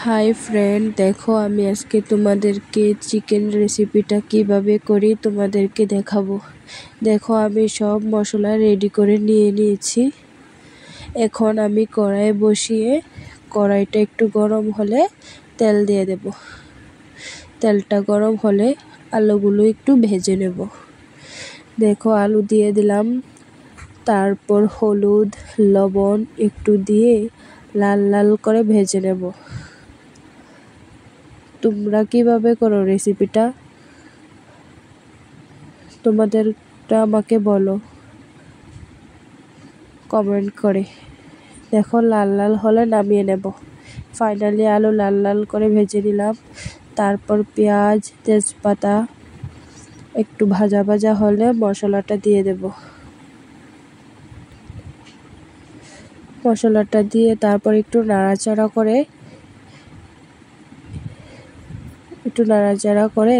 Hi friend, দেখো আমি আজকে তোমাদেরকে চিকেন রেসিপিটা কিভাবে করি তোমাদেরকে দেখাবো। দেখো আমি সব মশলা রেডি করে নিয়েছি। এখন আমি কড়াই বসিয়ে কড়াইটা একটু গরম হলে তেল দিয়ে দেব। তেলটা গরম হলে আলুগুলো একটু ভেজে নেব। দেখো আলু দিয়ে দিলাম, তারপর হলুদ লবণ একটু দিয়ে লাল লাল করে ভেজে নেব। তোমরা কিভাবে করো রেসিপিটা তোমাদেরটা আমাকে বলো কমেন্ট করে। দেখো লাল লাল হলে নামিয়ে নেব। ফাইনালি আলু লাল লাল করে ভেজে নিলাম। তারপর পেঁয়াজ তেজপাতা একটু ভাজা ভাজা হলে মশলাটা দিয়ে দেব। মশলাটা দিয়ে তারপর একটু নাড়াচাড়া করে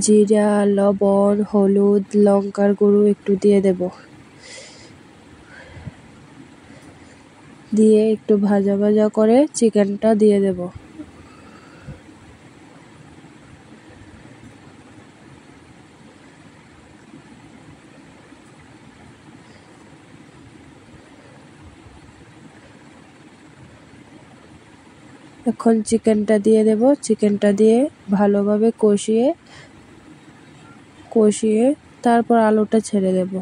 জিরা লবণ হলুদ লঙ্কার গুঁড়ো একটু দিয়ে দেব। দিয়ে একটু ভাজা ভাজা করে চিকেনটা দিয়ে দেব। এখন চিকেনটা দিয়ে দেব। চিকেনটা দিয়ে ভালোভাবে কষিয়ে তারপর আলুটা ছেড়ে দেব।